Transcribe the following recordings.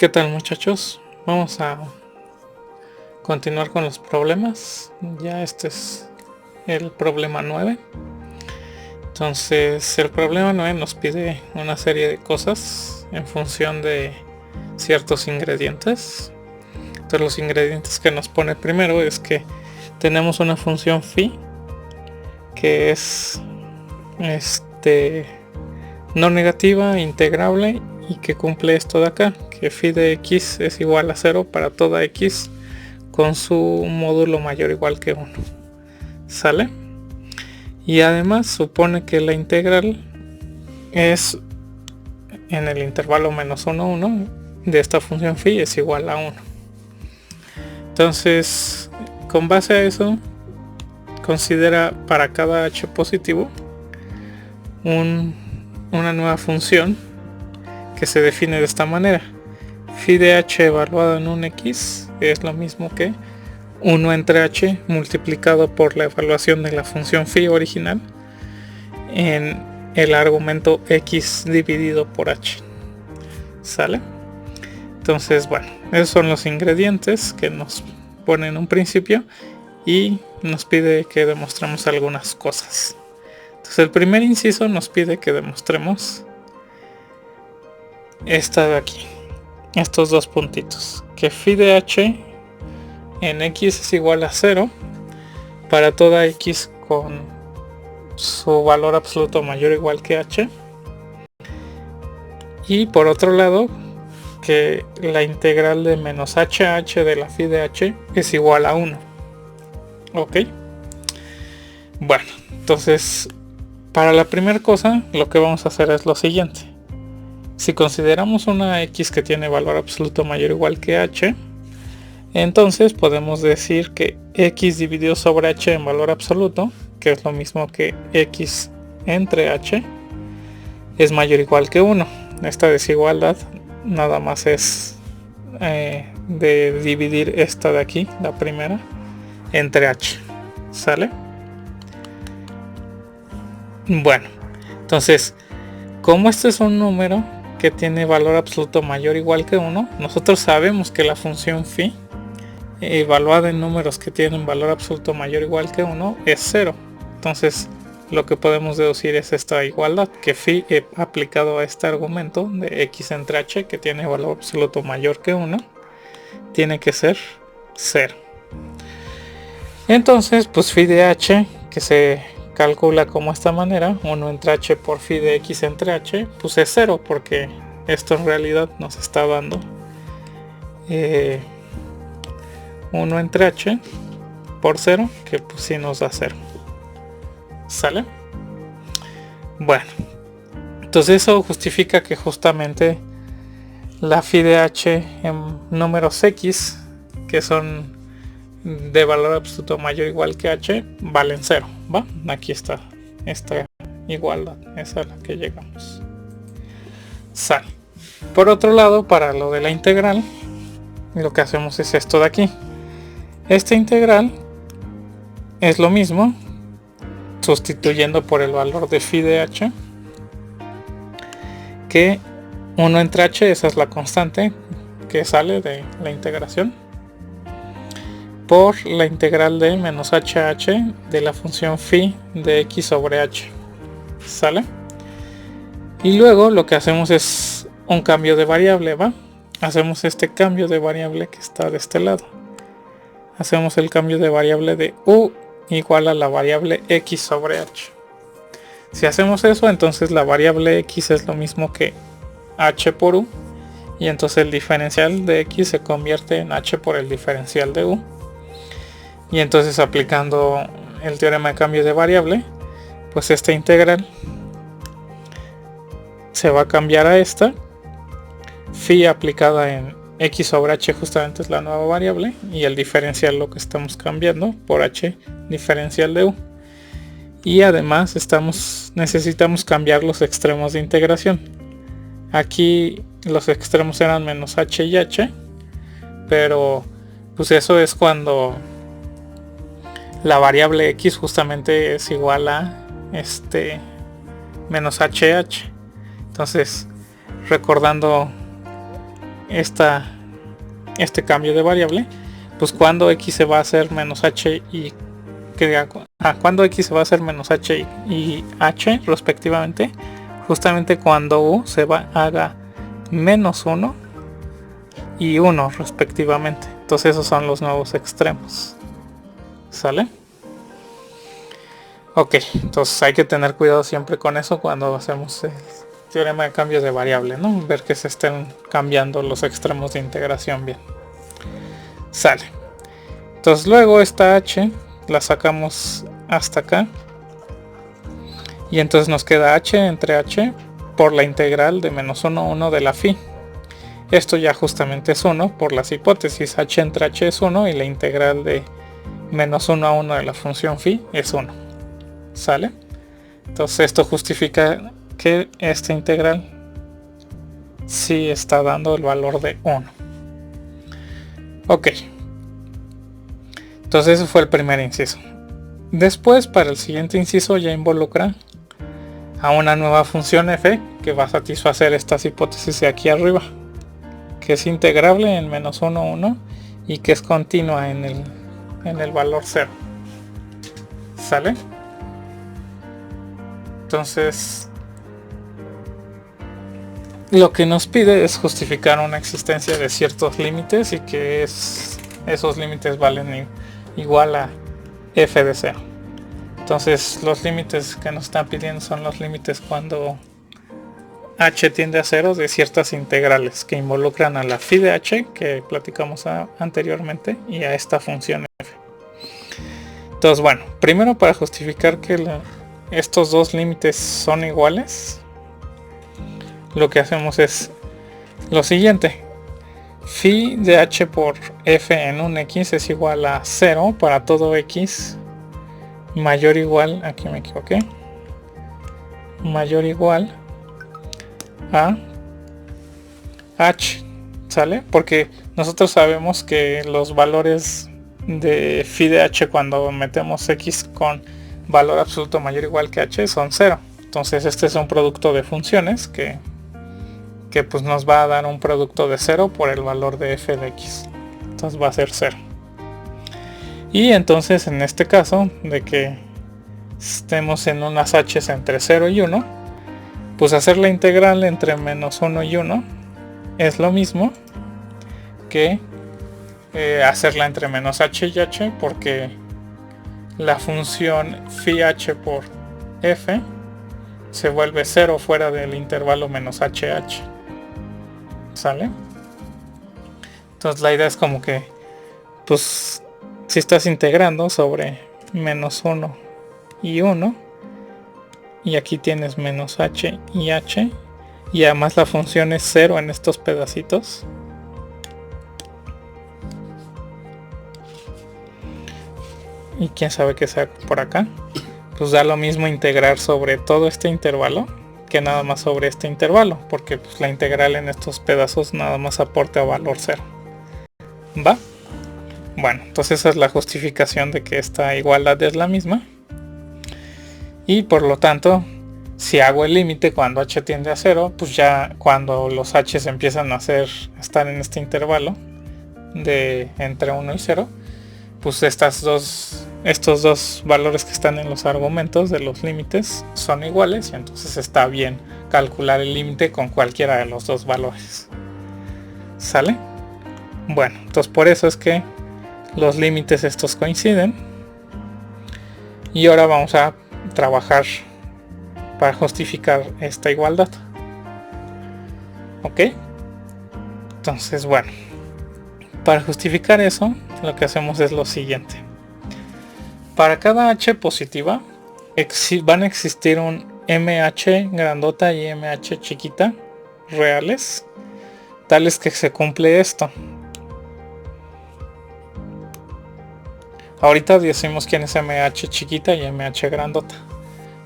¿Qué tal, muchachos? Vamos a continuar con los problemas. Ya este es el problema 9. Entonces el problema 9 nos pide una serie de cosas en función de ciertos ingredientes. Entonces los ingredientes que nos pone primero es que tenemos una función phi que es no negativa, integrable y que cumple esto de acá, que phi de x es igual a 0 para toda x con su módulo mayor o igual que 1. ¿Sale? Y además supone que la integral es en el intervalo menos 1, 1 de esta función phi es igual a 1. Entonces, con base a eso, considera para cada h positivo una nueva función que se define de esta manera. Phi de h evaluado en un x es lo mismo que 1 entre h multiplicado por la evaluación de la función phi original en el argumento x dividido por h. ¿Sale? Entonces, bueno, esos son los ingredientes que nos pone en un principio y nos pide que demostremos algunas cosas. Entonces el primer inciso nos pide que demostremos esta de aquí, estos dos puntitos, que phi de h en x es igual a 0 para toda x con su valor absoluto mayor o igual que h, y por otro lado que la integral de menos h a h de la phi de h es igual a 1. Ok, bueno, entonces para la primera cosa lo que vamos a hacer es lo siguiente. Si consideramos una x que tiene valor absoluto mayor o igual que h, entonces podemos decir que x dividido sobre h en valor absoluto, que es lo mismo que x entre h, es mayor o igual que 1. Esta desigualdad nada más es de dividir esta de aquí, la primera, entre h. ¿Sale? Bueno, entonces, como este es un número que tiene valor absoluto mayor o igual que 1, nosotros sabemos que la función phi evaluada en números que tienen valor absoluto mayor o igual que 1 es 0. Entonces lo que podemos deducir es esta igualdad, que phi aplicado a este argumento de x entre h que tiene valor absoluto mayor que 1 tiene que ser 0. Entonces pues phi de h, que se calcula como esta manera, 1 entre h por phi de x entre h, pues es 0, porque esto en realidad nos está dando 1 entre h por 0, que pues sí nos da 0. ¿Sale? Bueno, entonces eso justifica que justamente la phi de h en números x que son de valor absoluto mayor o igual que h valen 0, ¿va? Aquí está esta igualdad, esa es a la que llegamos. Sale. Por otro lado, para lo de la integral, lo que hacemos es esto de aquí. Esta integral es lo mismo, sustituyendo por el valor de phi de h, que 1 entre h, esa es la constante que sale de la integración, por la integral de menos h a h de la función phi de x sobre h. ¿Sale? Y luego lo que hacemos es un cambio de variable, ¿va? Hacemos este cambio de variable que está de este lado. Hacemos el cambio de variable de u igual a la variable x sobre h. Si hacemos eso, entonces la variable x es lo mismo que h por u, y entonces el diferencial de x se convierte en h por el diferencial de u. Y entonces aplicando el teorema de cambio de variable, pues esta integral se va a cambiar a esta. Phi aplicada en x sobre h justamente es la nueva variable, y el diferencial lo que estamos cambiando por h diferencial de u. Y además necesitamos cambiar los extremos de integración. Aquí los extremos eran menos h y h, pero pues eso es cuando la variable x justamente es igual a menos h. Entonces, recordando este cambio de variable, pues cuando x se va a hacer menos h y cuando x se va a hacer menos h y h respectivamente, justamente cuando u se haga menos 1 y 1 respectivamente. Entonces esos son los nuevos extremos. ¿Sale? Ok, entonces hay que tener cuidado siempre con eso cuando hacemos el teorema de cambios de variable, ¿no? Ver que se estén cambiando los extremos de integración bien. Sale. Entonces luego esta h la sacamos hasta acá. Y entonces nos queda h entre h por la integral de menos 1 a 1 de la phi. Esto ya justamente es 1 por las hipótesis. H entre h es 1 y la integral de menos 1 a 1 de la función phi es 1. ¿Sale? Entonces esto justifica que esta integral sí está dando el valor de 1. Ok. Entonces ese fue el primer inciso. Después, para el siguiente inciso ya involucra a una nueva función f que va a satisfacer estas hipótesis de aquí arriba, que es integrable en menos 1 a 1 y que es continua en el valor 0. ¿Sale? Entonces lo que nos pide es justificar una existencia de ciertos límites y que esos límites valen igual a f de 0. Entonces los límites que nos están pidiendo son los límites cuando h tiende a 0 de ciertas integrales que involucran a la phi de h que platicamos anteriormente y a esta función f. Entonces bueno, primero para justificar que estos dos límites son iguales, lo que hacemos es lo siguiente: phi de h por f en un x es igual a 0 para todo x mayor o igual, aquí me equivoqué, mayor o igual a h, ¿sale? Porque nosotros sabemos que los valores de phi de h cuando metemos x con valor absoluto mayor o igual que h son 0. Entonces este es un producto de funciones que pues nos va a dar un producto de 0 por el valor de f de x. Entonces va a ser 0. Y entonces en este caso de que estemos en unas h entre 0 y 1, pues hacer la integral entre menos 1 y 1 es lo mismo que hacerla entre menos h y h, porque la función phi h por f se vuelve 0 fuera del intervalo menos h. ¿Sale? Entonces la idea es como que pues si estás integrando sobre menos 1 y 1 y aquí tienes menos h y h y además la función es 0 en estos pedacitos, y quién sabe qué sea por acá, pues da lo mismo integrar sobre todo este intervalo que nada más sobre este intervalo, porque pues la integral en estos pedazos nada más aporta valor 0. ¿Va? Bueno, entonces esa es la justificación de que esta igualdad es la misma. Y por lo tanto, si hago el límite cuando h tiende a 0, pues ya cuando los h empiezan a estar en este intervalo de entre 1 y 0, pues estos dos valores que están en los argumentos de los límites son iguales, y entonces está bien calcular el límite con cualquiera de los dos valores. ¿Sale? Bueno, entonces por eso es que los límites estos coinciden, y ahora vamos a trabajar para justificar esta igualdad. ¿Ok? Entonces bueno, para justificar eso lo que hacemos es lo siguiente: para cada h positiva van a existir un mh grandota y mh chiquita reales, tales que se cumple esto. Ahorita decimos quién es mh chiquita y mh grandota,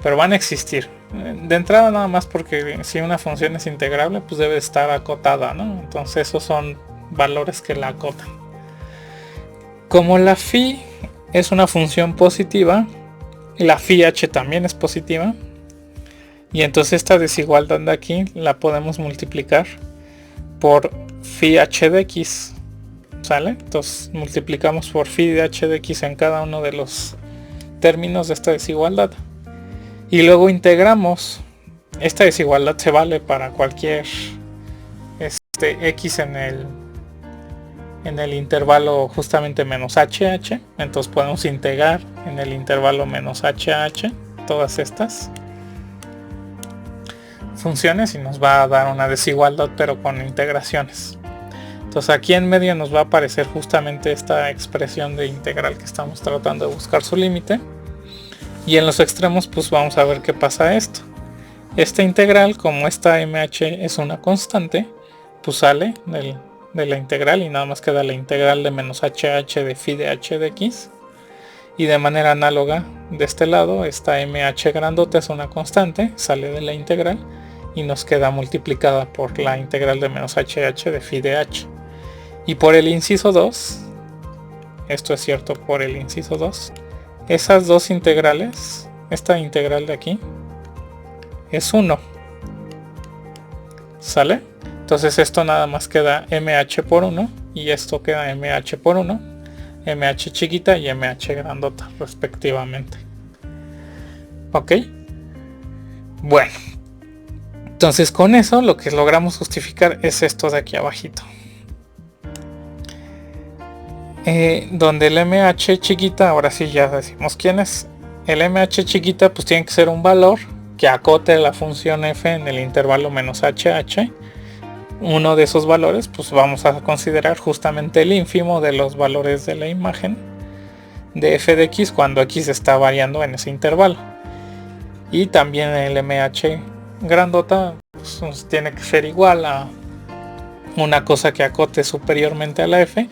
pero van a existir. De entrada nada más porque si una función es integrable pues debe estar acotada, ¿no? Entonces esos son valores que la acotan. Como la phi es una función positiva, la phi h también es positiva, y entonces esta desigualdad de aquí la podemos multiplicar por phi h de x, ¿sale? Entonces multiplicamos por phi de h de x en cada uno de los términos de esta desigualdad. Y luego integramos. Esta desigualdad se vale para cualquier x en el intervalo justamente menos hh. Entonces podemos integrar en el intervalo menos hh todas estas funciones y nos va a dar una desigualdad, pero con integraciones. Entonces aquí en medio nos va a aparecer justamente esta expresión de integral que estamos tratando de buscar su límite, y en los extremos pues vamos a ver qué pasa esto. Esta integral, como esta mh es una constante, pues sale de la integral y nada más queda la integral de menos hh de phi de h de x. Y de manera análoga de este lado, esta mh grandota es una constante, sale de la integral y nos queda multiplicada por la integral de menos hh de phi de h. Y por el inciso 2, esto es cierto por el inciso 2, esas dos integrales, esta integral de aquí es 1, ¿sale? Entonces esto nada más queda mh por 1 y esto queda mh por 1, mh chiquita y mh grandota respectivamente. Ok, bueno, entonces con eso lo que logramos justificar es esto de aquí abajito, donde el mh chiquita, ahora sí ya decimos quién es. El mh chiquita pues tiene que ser un valor que acote la función f en el intervalo menos hh. Uno de esos valores pues vamos a considerar justamente el ínfimo de los valores de la imagen de f de x cuando x está variando en ese intervalo. Y también el mh grandota pues tiene que ser igual a una cosa que acote superiormente a la f.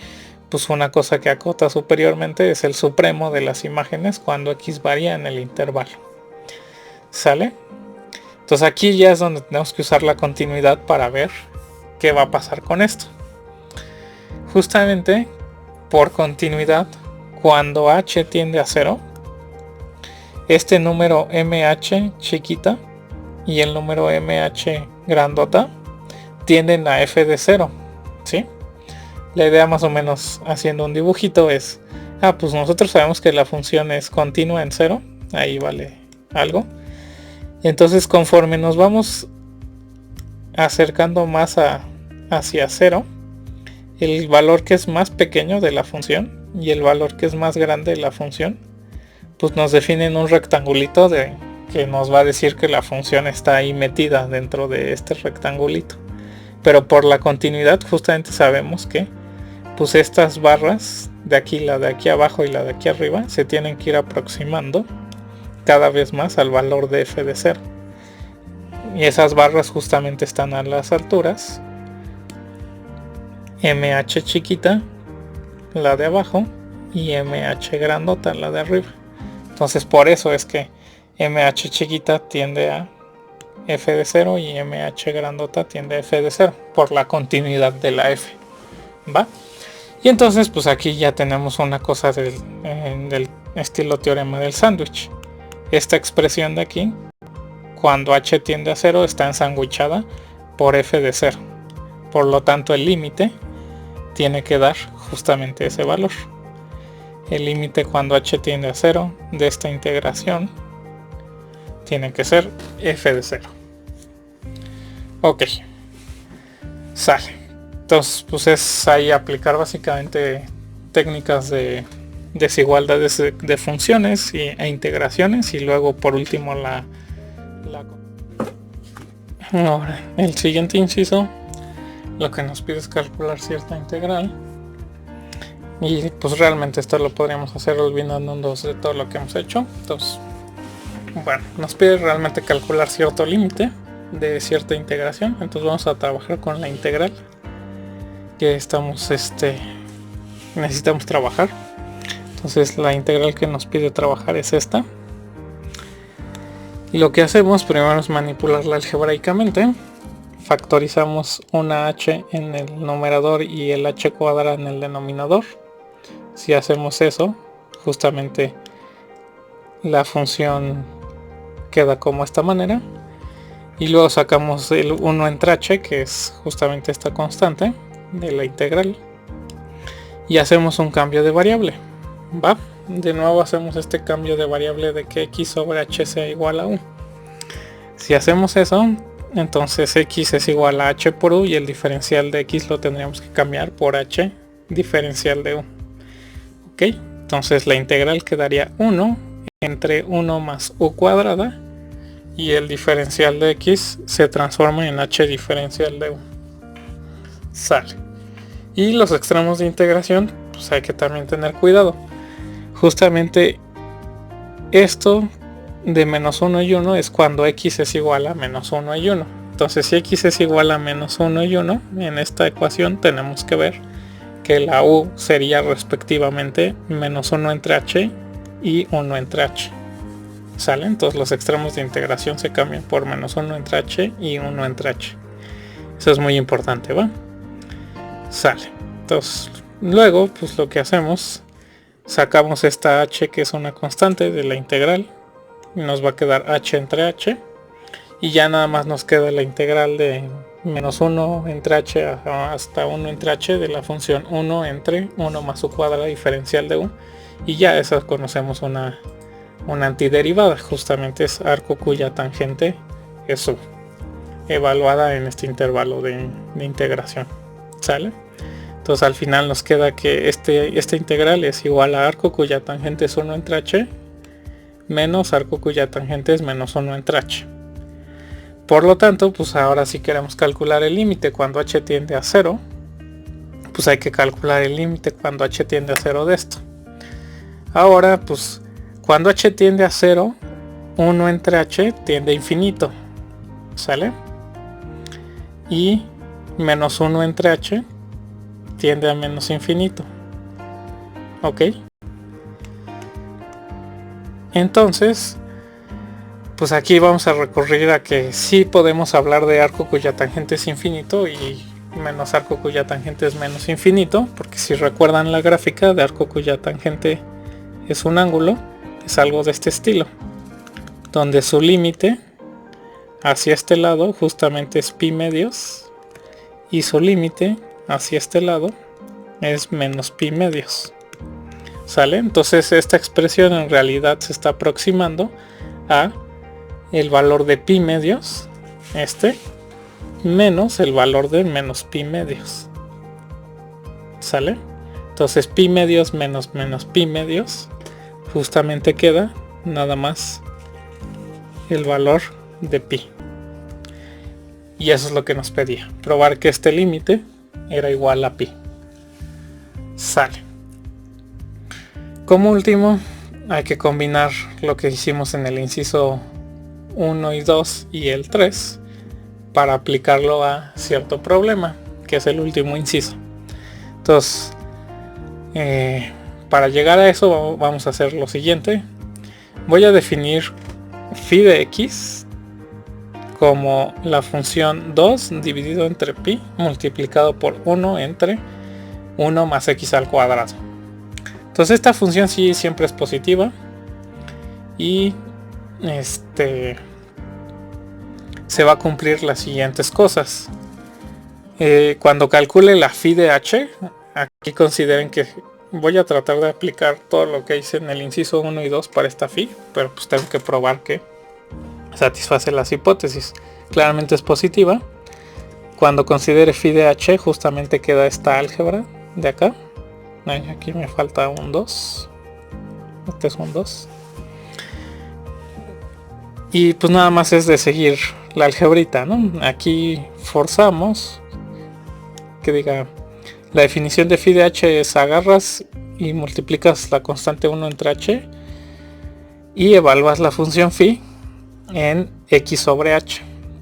Pues una cosa que acota superiormente es el supremo de las imágenes cuando x varía en el intervalo, ¿sale? Entonces aquí ya es donde tenemos que usar la continuidad para ver qué va a pasar con esto. Justamente por continuidad, cuando h tiende a 0, este número mh chiquita y el número mh grandota tienden a f de 0, ¿sí? La idea más o menos haciendo un dibujito es, pues nosotros sabemos que la función es continua en 0, ahí vale algo. Entonces conforme nos vamos acercando más hacia 0, el valor que es más pequeño de la función y el valor que es más grande de la función, pues nos definen un rectangulito que nos va a decir que la función está ahí metida dentro de este rectangulito. Pero por la continuidad justamente sabemos que pues estas barras de aquí, la de aquí abajo y la de aquí arriba, se tienen que ir aproximando cada vez más al valor de f de 0. Y esas barras justamente están a las alturas mh chiquita, la de abajo, y mh grandota, la de arriba. Entonces por eso es que mh chiquita tiende a f de 0 y mh grandota tiende a f de 0 por la continuidad de la f, ¿va? Y entonces pues aquí ya tenemos una cosa del estilo teorema del sándwich. Esta expresión de aquí, cuando h tiende a 0, está ensanguichada por f de 0. Por lo tanto el límite tiene que dar justamente ese valor. El límite cuando h tiende a 0 de esta integración tiene que ser f de 0. Ok, sale. Entonces pues es ahí aplicar básicamente técnicas de desigualdades de funciones e integraciones, y luego por último ahora el siguiente inciso lo que nos pide es calcular cierta integral, y pues realmente esto lo podríamos hacer olvidándonos de todo lo que hemos hecho. Entonces bueno, nos pide realmente calcular cierto límite de cierta integración. Entonces vamos a trabajar con la integral que necesitamos trabajar. Entonces la integral que nos pide trabajar es esta, y lo que hacemos primero es manipularla algebraicamente. Factorizamos una h en el numerador y el h cuadrado en el denominador. Si hacemos eso, justamente la función queda como esta manera, y luego sacamos el 1 entre h, que es justamente esta constante, de la integral y hacemos un cambio de variable, ¿va? De nuevo hacemos este cambio de variable de que x sobre h sea igual a u. Si hacemos eso, entonces x es igual a h por u y el diferencial de x lo tendríamos que cambiar por h diferencial de u. Ok, entonces la integral quedaría 1 entre 1 más u cuadrada y el diferencial de x se transforma en h diferencial de u. Sale. Y los extremos de integración, pues hay que también tener cuidado. Justamente esto de menos 1 y 1 es cuando x es igual a menos 1 y 1. Entonces si x es igual a menos 1 y 1, en esta ecuación tenemos que ver que la u sería respectivamente menos 1 entre h y 1 entre h. ¿Sale? Entonces los extremos de integración se cambian por menos 1 entre h y 1 entre h. Eso es muy importante, ¿va? Sale. Entonces luego pues lo que hacemos, sacamos esta h que es una constante de la integral y nos va a quedar h entre h y ya nada más nos queda la integral de menos 1 entre h hasta 1 entre h de la función 1 entre 1 más u cuadrada diferencial de u, y ya esa conocemos una antiderivada, justamente es arco cuya tangente es u, evaluada en este intervalo de integración. ¿Sale? Entonces al final nos queda que esta integral es igual a arco cuya tangente es 1 entre h menos arco cuya tangente es menos 1 entre h. Por lo tanto, pues ahora si queremos calcular el límite cuando h tiende a 0, pues hay que calcular el límite cuando h tiende a 0 de esto. Ahora, pues cuando h tiende a 0, 1 entre h tiende a infinito, ¿sale? Y menos 1 entre h tiende a menos infinito. ¿Ok? Entonces, pues aquí vamos a recurrir a que sí podemos hablar de arco cuya tangente es infinito y menos arco cuya tangente es menos infinito, porque si recuerdan la gráfica de arco cuya tangente es un ángulo, es algo de este estilo, donde su límite hacia este lado justamente es pi medios y su límite hacia este lado es menos pi medios. ¿Sale? Entonces esta expresión en realidad se está aproximando a el valor de pi medios, menos el valor de menos pi medios. ¿Sale? Entonces pi medios menos pi medios justamente queda nada más el valor de pi. Y eso es lo que nos pedía, probar que este límite era igual a pi. Sale. Como último, hay que combinar lo que hicimos en el inciso 1 y 2 y el 3 para aplicarlo a cierto problema, que es el último inciso. Entonces, para llegar a eso vamos a hacer lo siguiente. Voy a definir phi de x como la función 2 dividido entre pi multiplicado por 1 entre 1 más x al cuadrado. Entonces esta función sí siempre es positiva y se va a cumplir las siguientes cosas. Cuando calcule la phi de h, aquí consideren que voy a tratar de aplicar todo lo que hice en el inciso 1 y 2 para esta phi, pero pues tengo que probar que satisface las hipótesis. Claramente es positiva. Cuando considere phi de h, justamente queda esta álgebra de acá. Aquí me falta un 2. Este es un 2. Y pues nada más es de seguir la algebrita, ¿no? Aquí forzamos que diga la definición de phi de h es agarras y multiplicas la constante 1 entre h y evalúas la función phi en x sobre h.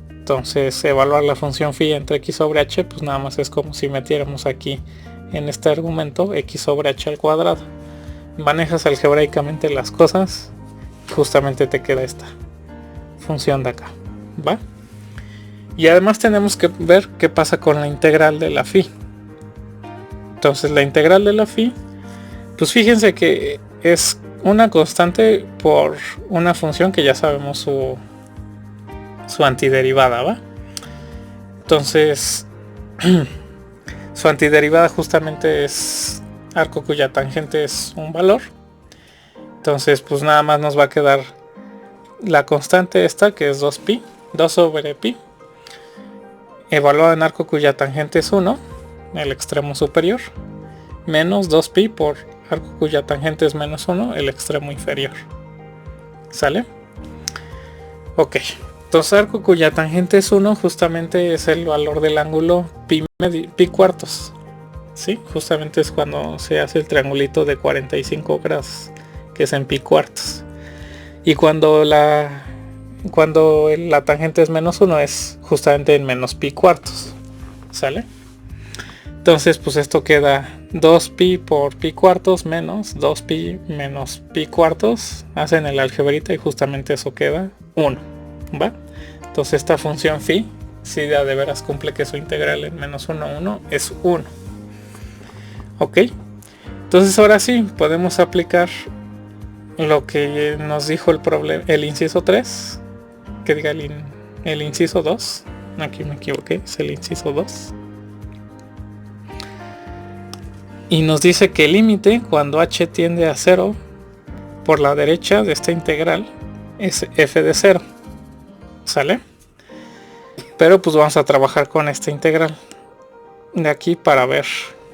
Entonces evaluar la función phi entre x sobre h pues nada más es como si metiéramos aquí en este argumento x sobre h al cuadrado. Manejas algebraicamente las cosas, justamente te queda esta función de acá, ¿va? Y además tenemos que ver qué pasa con la integral de la phi. Entonces la integral de la phi, pues fíjense que es una constante por una función que ya sabemos su antiderivada, ¿va? Entonces Su antiderivada justamente es arco cuya tangente es un valor. Entonces pues nada más nos va a quedar la constante esta, que es 2pi, 2 sobre pi, evaluada en arco cuya tangente es 1, el extremo superior, menos 2pi por arco cuya tangente es menos 1, el extremo inferior. ¿Sale? Ok, entonces arco cuya tangente es 1 justamente es el valor del ángulo pi cuartos. ¿Sí? Justamente es cuando se hace el triangulito de 45 grados, que es en pi cuartos. Y cuando la tangente es menos 1 es justamente en menos pi cuartos. ¿Sale? Entonces pues esto queda 2pi por pi cuartos menos 2pi menos pi cuartos. Hacen el algebrita y justamente eso queda 1. ¿Va? Entonces esta función phi, si de veras cumple que su integral en menos 1 a 1 es 1. Ok. Entonces ahora sí podemos aplicar lo que nos dijo el inciso 3. Que diga el inciso 2. Aquí me equivoqué, es el inciso 2. Y nos dice que el límite cuando h tiende a 0 por la derecha de esta integral es f de 0. ¿Sale? Pero pues vamos a trabajar con esta integral de aquí para ver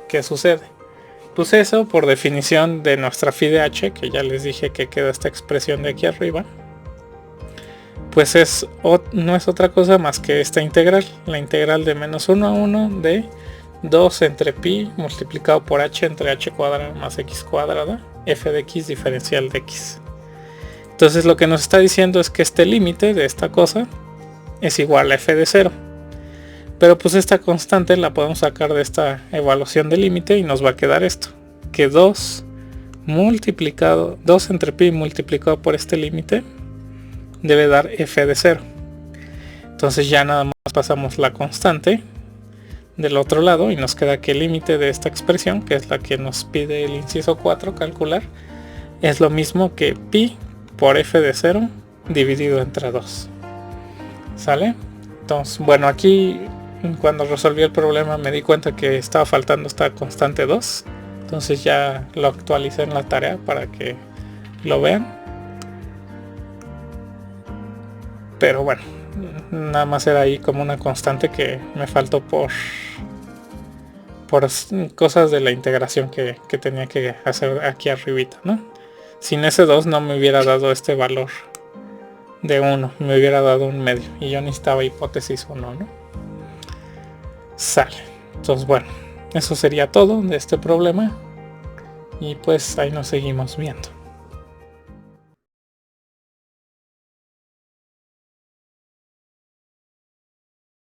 qué sucede. Pues eso, por definición de nuestra phi de h, que ya les dije que queda esta expresión de aquí arriba, pues no es otra cosa más que esta integral, la integral de menos 1 a 1 de 2 entre pi multiplicado por h entre h cuadrada más x cuadrada, f de x diferencial de x. Entonces lo que nos está diciendo es que este límite de esta cosa es igual a f de 0. Pero pues esta constante la podemos sacar de esta evaluación de límite y nos va a quedar esto, que 2 entre pi multiplicado por este límite debe dar f de 0. Entonces ya nada más pasamos la constante del otro lado y nos queda que el límite de esta expresión, que es la que nos pide el inciso 4 calcular, es lo mismo que pi por f de 0 dividido entre 2. ¿Sale? Entonces, bueno, aquí cuando resolví el problema me di cuenta que estaba faltando esta constante 2. Entonces ya lo actualicé en la tarea para que lo vean. Pero bueno, nada más era ahí como una constante que me faltó por cosas de la integración que tenía que hacer aquí arribita, ¿no? Sin ese 2 no me hubiera dado este valor de 1, me hubiera dado un medio y yo necesitaba hipótesis 1, ¿no? Sale. Entonces bueno, eso sería todo de este problema y pues ahí nos seguimos viendo.